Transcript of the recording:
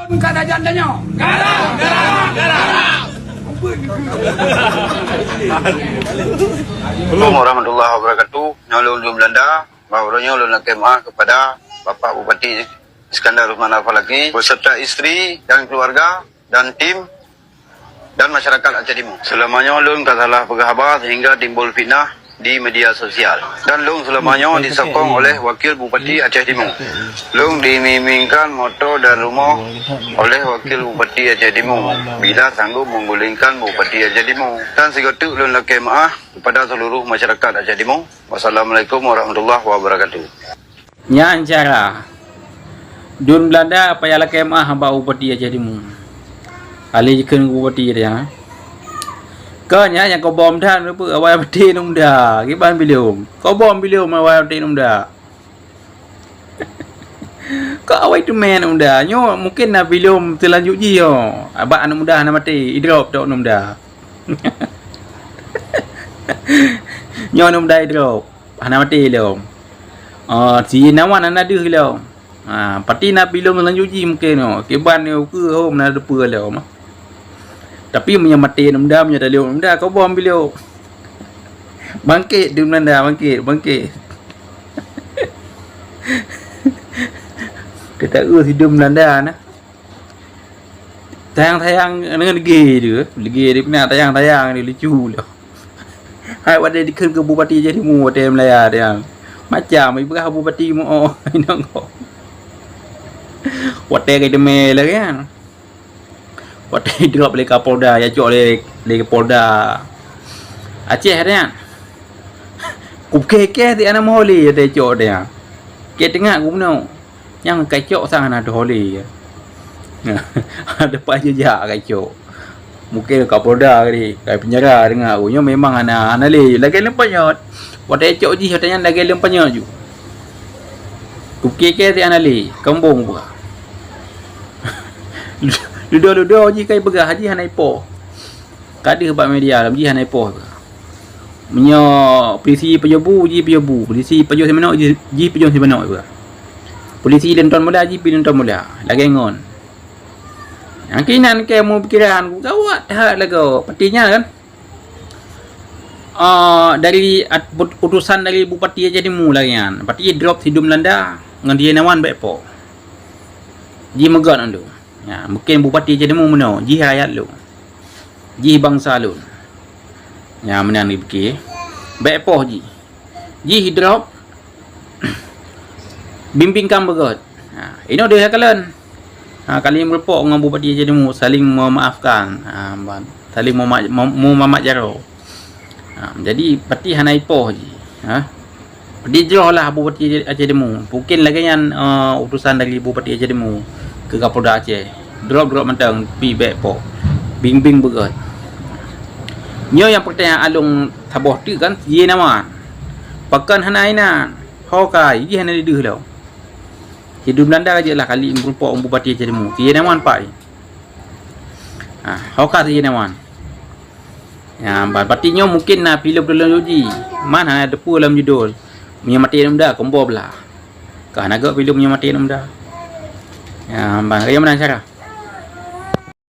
Kata jandanya. Garang, garang, garang. Assalamualaikum warahmatullahi wabarakatuh. Nyolong di Belanda, barunya ulun nak kemah kepada Bapak Bupati Iskandar Rusman Al-Falaki beserta isteri dan keluarga dan tim dan masyarakat Aceh Timur. Selamanya ulun katalah berkhabar sehingga timbul fitnah di media sosial. Dan lung selamanya disokong oleh Wakil Bupati Aceh Timur. Lung dimimingkan motor dan rumah oleh Wakil Bupati Aceh Timur bila sanggup menggulingkan Bupati Aceh Timur. Dan segotuk lung lakai maaf kepada seluruh masyarakat Aceh Timur. Wassalamualaikum warahmatullahi wabarakatuh. Nya cara Dun Belanda payah lakai maaf hamba Bupati Aceh Timur. Ali jekan Bupati dia. Kau nya yang kau bom dan apa awal peti nunda, kiban bilium. Kau bom bilium awal peti nunda. Kau awal itu main nunda. Nyo mungkin nak bilium terlanjut ji yo. Abak anak muda nak mati, drop tok nunda. Nyo nunda drop. Anak mati lo. Si nawan anak ada lo. Pati nak bilium terlanjut ji mungkin no. Kiban yo ke home nak depa lo mah. Tapi punya mati nunda punya dalio nunda kau bom beliau. Bangkit di Belanda, bangkit. Kita hidup Belanda nah. Tayang-tayang dengan legi dia punya tayang-tayang dia lucu lah. Hai wada dikun ke Bupati Aceh Timur tem Melaya dia. Macam ibu Bupati mu inang kau. Wada ke demel lah kan. Waktu drop oleh Kapolda, ya cok oleh Kapolda Aceh dia. Kukeke di anak moholi dia cok dia. Ke tengah gumno. Yang kacok sang ada holi. Ada paju jak kacok. Mungkin Kapolda ni, kai penjara dengar aku. Nya memang anak le lagi lempanya. Waktu cok ji katanya lagi lempanya ju. Kukeke di anak le, kembung buah. Ludo ji kai begah haji hanai po. Kadi hebak media dalam ji hanai po. Menyo polisi pejabu ji pejabu, polisi pejabu semeno ji pejabu semeno juga. Polisi lenton mula ji lenton mula. Lagi ngon. Yang kinan ke mu pikiran ku gawat hak lagu. Patinya kan. Dari putusan dari Bupati Aceh Timur lagi kan. Pati drop hidup Belanda ngan dia nawan baik po. Ji megat andu. Ya, mungkin Bupati Aceh Timur mana? Ji rakyat lu. Ji bangsa lu. Ya, mana ni fikir. Baik poh ji. Ji drop. Bimbingkan begot. Ini dia kalian. Kali merepok dengan Bupati Aceh Timur saling memaafkan. Saling memamak jaro. Jadi pati hanai poh ji. Dia jauh lah Bupati Aceh Timur. Mungkin lagi yang utusan dari Bupati Aceh Timur ke Kapolda Aceh. Drop mentang pi back po. Bing begot. Nyo yang pertanyaan alung taboh tu kan ye nama. Pakan hanaina. Hokai ye hana deuh lau. Hidup Belanda aja lah kali merupakan Bupati Aceh Timur. Ye nama pak ni. Hokai ye nama. Ya, berarti nyo mungkin nak pilih belum uji. Mana ada depu dalam judul. Menyamati muda kombo belah. Kan agak pilih menyamati muda. Ya, bang, kaya mana cara?